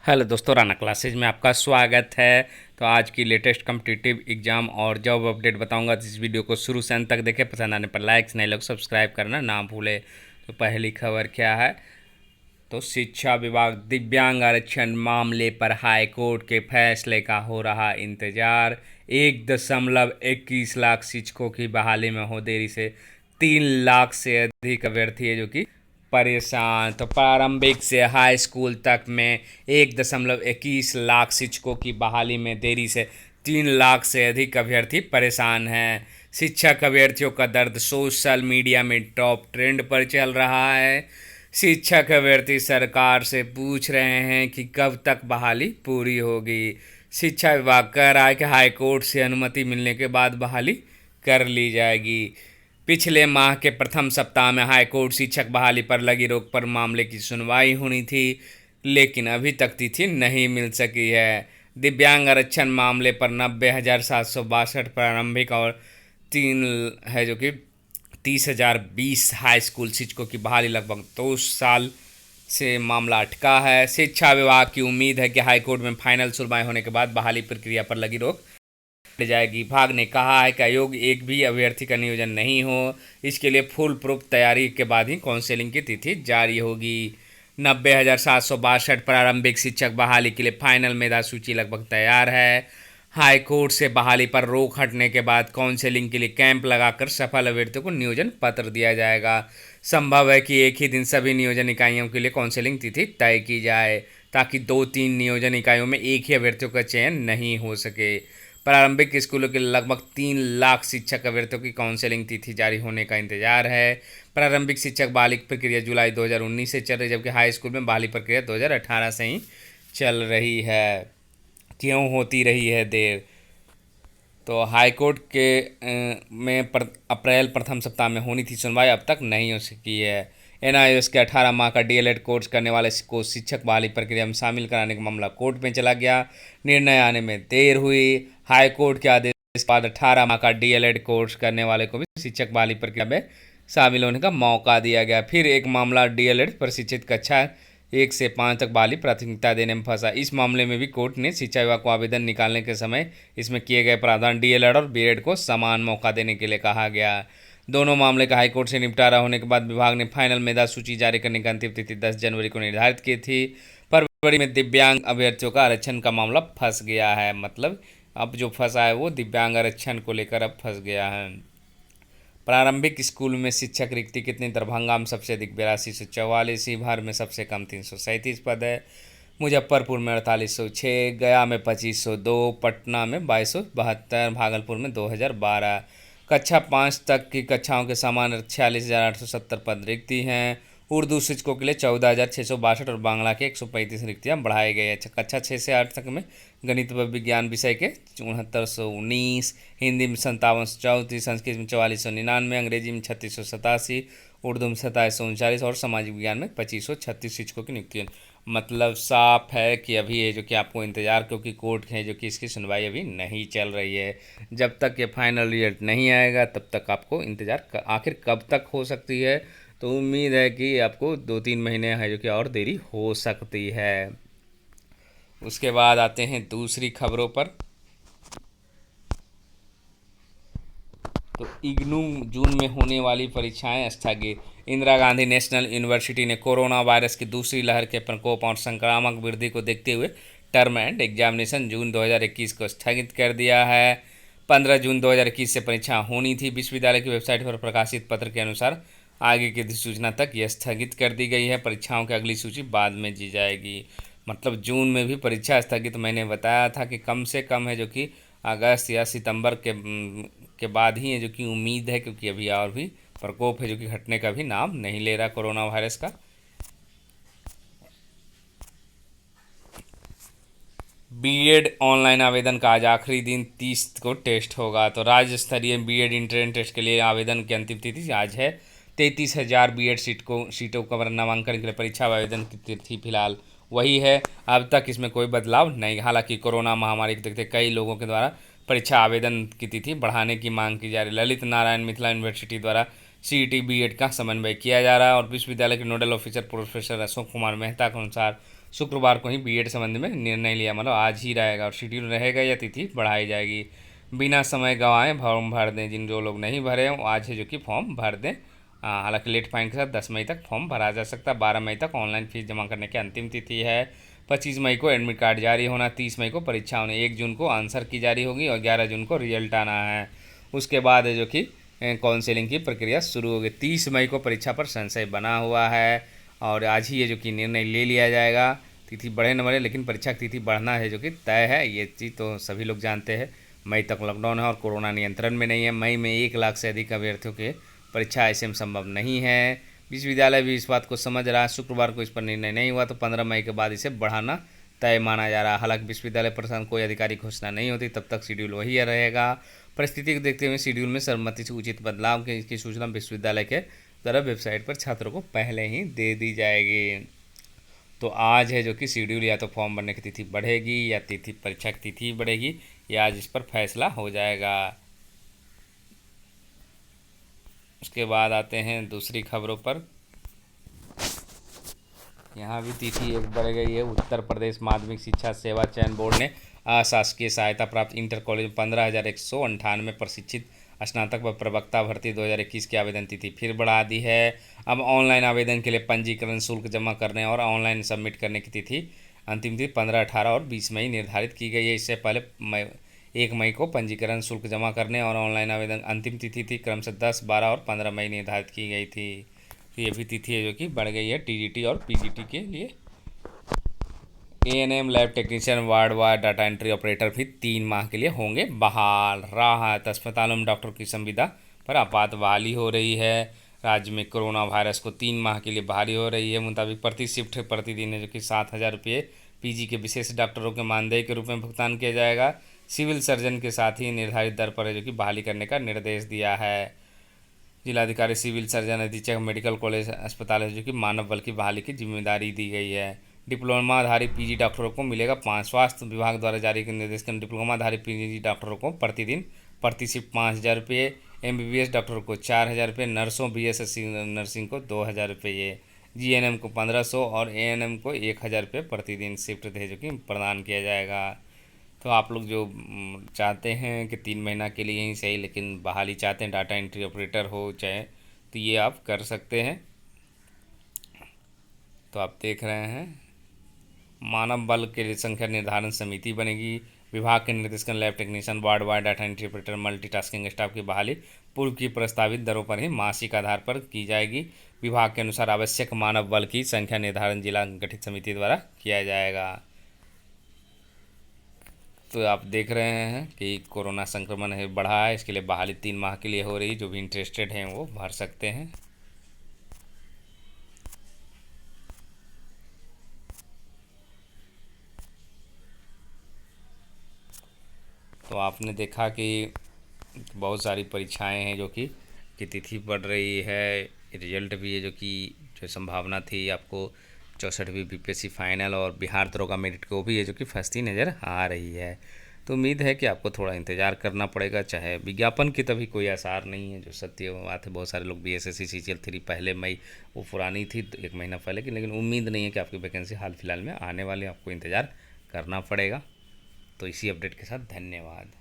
Hello दोस्तों, Rana classes में आपका स्वागत है। तो आज की लेटेस्ट कॉम्पिटिटिव एग्जाम और जॉब अपडेट बताऊंगा। तो इस वीडियो को शुरू से अंत तक देखें। पसंद आने पर लाइक्स, नए लोग सब्सक्राइब करना ना भूले। तो पहली खबर क्या है, तो शिक्षा विभाग दिव्यांग आरक्षण मामले पर हाई कोर्ट के फैसले का हो रहा इंतजार। 1.21 लाख शिक्षकों की बहाली में हो देरी से 3 लाख से अधिक अभ्यर्थी है जो कि परेशान। तो प्रारंभिक से हाई स्कूल तक में 1.21 लाख शिक्षकों की बहाली में देरी से 3 लाख से अधिक अभ्यर्थी परेशान हैं। शिक्षक अभ्यर्थियों का दर्द सोशल मीडिया में टॉप ट्रेंड पर चल रहा है। शिक्षक अभ्यर्थी सरकार से पूछ रहे हैं कि कब तक बहाली पूरी होगी। शिक्षा विभाग कह रहा है कि हाई कोर्ट से अनुमति मिलने के बाद बहाली कर ली जाएगी। पिछले माह के प्रथम सप्ताह में हाई कोर्ट शिक्षक बहाली पर लगी रोक पर मामले की सुनवाई होनी थी, लेकिन अभी तक तिथि नहीं मिल सकी है। दिव्यांग आरक्षण मामले पर 90,762 प्रारंभिक और 3 है जो कि 30,020 हाई स्कूल शिक्षकों की बहाली लगभग 2 साल से मामला अटका है। शिक्षा विभाग की उम्मीद है कि हाईकोर्ट में फाइनल सुनवाई होने के बाद बहाली प्रक्रिया पर लगी रोक हट जाएगी। विभाग ने कहा है कि आयोग एक भी अभ्यर्थी का नियोजन नहीं हो, इसके लिए फुल प्रूफ तैयारी के बाद ही काउंसलिंग की तिथि जारी होगी। 90,762 प्रारंभिक शिक्षक बहाली के लिए फाइनल मेधा सूची लगभग तैयार है। हाई कोर्ट से बहाली पर रोक हटने के बाद काउंसलिंग के लिए कैंप लगाकर सफल अभ्यर्थियों को नियोजन पत्र दिया जाएगा। संभव है कि एक ही दिन सभी नियोजन इकाइयों के लिए काउंसलिंग तिथि तय की जाए, ताकि 2-3 नियोजन इकाइयों में एक ही अभ्यर्थियों का चयन नहीं हो सके। प्रारंभिक स्कूलों के लगभग 3 लाख शिक्षक अभ्यर्थियों की काउंसलिंग तिथि जारी होने का इंतजार है। प्रारंभिक शिक्षक बहाली प्रक्रिया जुलाई 2019 से चल रही, जबकि हाई स्कूल में बहाली प्रक्रिया 2018 से ही चल रही है। क्यों होती रही है देर? तो हाईकोर्ट में अप्रैल प्रथम सप्ताह में होनी थी सुनवाई, अब तक नहीं हो सकी है। एनआईओएस के 18 माह का डीएलएड कोर्स करने वाले को शिक्षक बहाली प्रक्रिया में शामिल कराने का मामला कोर्ट में चला गया। निर्णय आने में देर हुई। हाईकोर्ट के आदेश के बाद 18 माह का डीएलएड कोर्स करने वाले को भी शिक्षक बहाली प्रक्रिया में शामिल होने का मौका दिया गया। फिर एक मामला डीएलएड प्रशिक्षित कक्षा 1 से 5 तक बहाली प्राथमिकता देने में फंसा। इस मामले में भी कोर्ट ने शिक्षा विभाग को आवेदन निकालने के समय इसमें किए गए प्रावधान डीएलएड और बीएड को समान मौका देने के लिए कहा गया। दोनों मामले का हाईकोर्ट से निपटारा होने के बाद विभाग ने फाइनल मेधा सूची जारी करने की अंतिम तिथि 10 जनवरी को निर्धारित की थी। फरवरी में दिव्यांग अभ्यर्थियों का आरक्षण का मामला फंस गया है। मतलब अब जो फंसा है वो दिव्यांग आरक्षण को लेकर अब फंस गया है। प्रारंभिक स्कूल में शिक्षक रिक्ति कितनी? दरभंगा में सबसे अधिक 8244, भर में सबसे कम 337 पद है। मुजफ्फरपुर में 4806, गया में 2502, पटना में 2272, भागलपुर में 2012। कक्षा 5 तक की कक्षाओं के समान 46,870 पद रिक्ति हैं। उर्दू शिक्षकों के लिए 14,662 और बांग्ला के 135 रिक्तियाँ बढ़ाई गई है। कक्षा 6 से 8 तक में गणित व विज्ञान विषय के 6919, हिंदी में 5734, संस्कृत में 4499, अंग्रेजी में 3687, उर्दू में 2739 और सामाजिक विज्ञान में 2536 शिक्षकों की नियुक्ति। मतलब साफ है कि अभी ये जो कि आपको इंतज़ार, क्योंकि कोर्ट है जो कि इसकी सुनवाई अभी नहीं चल रही है। जब तक ये फाइनल रिजल्ट नहीं आएगा तब तक आपको इंतज़ार आखिर कब तक हो सकती है। तो उम्मीद है कि आपको 2-3 महीने है जो कि और देरी हो सकती है। उसके बाद आते हैं दूसरी खबरों पर। तो इग्नू जून में होने वाली परीक्षाएं स्थगित। इंदिरा गांधी नेशनल यूनिवर्सिटी ने कोरोना वायरस की दूसरी लहर के प्रकोप और संक्रामक वृद्धि को देखते हुए टर्म एंड एग्जामिनेशन जून 2021 को स्थगित कर दिया है। 15 जून 2021 से परीक्षा होनी थी। विश्वविद्यालय की वेबसाइट पर प्रकाशित पत्र के अनुसार आगे की अधिसूचना तक यह स्थगित कर दी गई है। परीक्षाओं की अगली सूची बाद में दी जाएगी। मतलब जून में भी परीक्षा स्थगित मैंने बताया था कि कम से कम है जो कि अगस्त या सितंबर के बाद ही है जो कि उम्मीद है, क्योंकि अभी और भी प्रकोप है जो कि हटने का भी नाम नहीं ले रहा कोरोना वायरस का। बीएड ऑनलाइन आवेदन का आज आखिरी दिन, 30 को टेस्ट होगा। तो राज्य स्तरीय बीएड इंट्रेंस टेस्ट के लिए आवेदन की अंतिम तिथि आज है। 33,000 बीएड सीटों का नामांकन के लिए परीक्षा आवेदन की तिथि फिलहाल वही है। अब तक इसमें कोई बदलाव नहीं। हालांकि कोरोना महामारी के देखते कई लोगों के द्वारा परीक्षा आवेदन की तिथि बढ़ाने की मांग की जा रही है। ललित नारायण मिथिला यूनिवर्सिटी द्वारा सीईटी बीएड का समन्वय किया जा रहा है और विश्वविद्यालय के nodal officer professor Ashok Kumar Mehta के अनुसार शुक्रवार को ही बीएड संबंध में निर्णय लिया, मतलब आज ही रहेगा और शेड्यूल रहेगा या तिथि बढ़ाई जाएगी। बिना समय गंवाए फॉर्म भर दें, जिन जो लोग नहीं भरे हों आज है जो कि फॉर्म भर दें। हालांकि लेट फाइन के साथ 10 मई तक फॉर्म भरा जा सकता है। 12 मई तक ऑनलाइन फीस जमा करने की अंतिम तिथि है। 25 मई को एडमिट कार्ड जारी होना, 30 मई को परीक्षा होनी, 1 जून को आंसर की जारी होगी और 11 जून को रिजल्ट आना है। उसके बाद है जो कि काउंसलिंग की प्रक्रिया शुरू होगी। 30 मई को परीक्षा पर संशय बना हुआ है और आज ही ये जो कि निर्णय ले लिया जाएगा। तिथि बढ़े न बढ़े, लेकिन परीक्षा की तिथि बढ़ना है जो कि तय है, ये चीज़ तो सभी लोग जानते हैं। मई तक लॉकडाउन है और कोरोना नियंत्रण में नहीं है। मई में 1 लाख से अधिक अभ्यर्थियों के परीक्षा ऐसे में संभव नहीं है। विश्वविद्यालय भी इस बात को समझ रहा है। शुक्रवार को इस पर निर्णय नहीं हुआ तो 15 मई के बाद इसे बढ़ाना तय माना जा रहा है। हालांकि विश्वविद्यालय प्रशासन कोई आधिकारिक घोषणा नहीं होती तब तक शेड्यूल वही रहेगा। परिस्थिति को देखते हुए शेड्यूल में सर्वसम्मति से उचित बदलाव की सूचना विश्वविद्यालय के द्वारा वेबसाइट पर छात्रों को पहले ही दे दी जाएगी। तो आज है जो कि शेड्यूल, या तो फॉर्म भरने की तिथि बढ़ेगी या तिथि परीक्षा की तिथि बढ़ेगी, या आज इस पर फैसला हो जाएगा। उसके बाद आते हैं दूसरी खबरों पर। यहाँ भी तिथि एक बढ़ गई है। उत्तर प्रदेश माध्यमिक शिक्षा सेवा चयन बोर्ड ने अशासकीय सहायता प्राप्त इंटर कॉलेज में 15,198 प्रशिक्षित स्नातक व प्रवक्ता भर्ती 2021 की आवेदन तिथि फिर बढ़ा दी है। अब ऑनलाइन आवेदन के लिए पंजीकरण शुल्क जमा करने और ऑनलाइन सबमिट करने की तिथि अंतिम तिथि 15, 18 और 20 मई निर्धारित की गई है। इससे पहले 1 मई को पंजीकरण शुल्क जमा करने और ऑनलाइन आवेदन अंतिम तिथि थी। क्रमशः 10, 12 और 15 मई निर्धारित की गई थी। तो ये भी तिथि है जो कि बढ़ गई है टीजीटी और पीजीटी के लिए। एएनएम लैब टेक्नीशियन वार्ड वार डाटा एंट्री ऑपरेटर भी 3 माह के लिए होंगे बहाल। राहत, अस्पतालों में डॉक्टर की संविदा पर आपात बहाली हो रही है। राज्य में कोरोना वायरस को 3 माह के लिए बहाली हो रही है। मुताबिक प्रति शिफ्ट प्रतिदिन है जो कि 7,000 रुपये पीजी के विशेष डॉक्टरों के मानदेय के रूप में भुगतान किया जाएगा। सिविल सर्जन के साथ ही निर्धारित दर पर है जो कि बहाली करने का निर्देश दिया है। जिलाधिकारी सिविल सर्जन अधीक्षक मेडिकल कॉलेज अस्पताल है जो कि मानव बल की बहाली की जिम्मेदारी दी गई है। डिप्लोमाधारी पीजी डॉक्टरों को मिलेगा 5। स्वास्थ्य विभाग द्वारा जारी के निर्देश के डिप्लोमाधारी पीजी डॉक्टरों को प्रतिदिन प्रति शिफ्ट 5,000 रुपये, एमबीबीएस डॉक्टरों को 4,000 रुपये, नर्सों बीएसएससी नर्सिंग को 2,000 रुपये, जीएनएम को 1,500 और एएनएम को 1,000 रुपये प्रतिदिन शिफ्ट है जो कि प्रदान किया जाएगा। तो आप लोग जो चाहते हैं कि 3 महीना के लिए ही सही, लेकिन बहाली चाहते हैं डाटा एंट्री ऑपरेटर हो चाहे, तो ये आप कर सकते हैं। तो आप देख रहे हैं मानव बल के लिए संख्या निर्धारण समिति बनेगी। विभाग के निर्देशन लैब टेक्नीशियन वार्ड वार data entry operator multitasking staff की बहाली पूर्व की प्रस्तावित दरों पर ही मासिक आधार पर की जाएगी। विभाग के अनुसार आवश्यक मानव बल की संख्या निर्धारण जिला गठित समिति द्वारा किया जाएगा। तो आप देख रहे हैं कि कोरोना संक्रमण है बढ़ा है, इसके लिए बहाली 3 माह के लिए हो रही। जो भी इंटरेस्टेड हैं वो भर सकते हैं। तो आपने देखा कि बहुत सारी परीक्षाएं हैं जो कि तिथि बढ़ रही है। रिजल्ट भी है जो कि जो संभावना थी आपको 64वीं बीपीएससी फाइनल और बिहार दरोगा मेरिट को भी है जो कि फंसती नज़र आ रही है। तो उम्मीद है कि आपको थोड़ा इंतज़ार करना पड़ेगा। चाहे विज्ञापन की तभी कोई आसार नहीं है, जो सत्य बात है। बहुत सारे लोग बीएसएससी सीजीएल 3 पहले मई वो पुरानी थी 1 महीना पहले की, लेकिन उम्मीद नहीं है कि आपकी वैकेंसी हाल फिलहाल में आने वाली। आपको इंतज़ार करना पड़ेगा। तो इसी अपडेट के साथ धन्यवाद।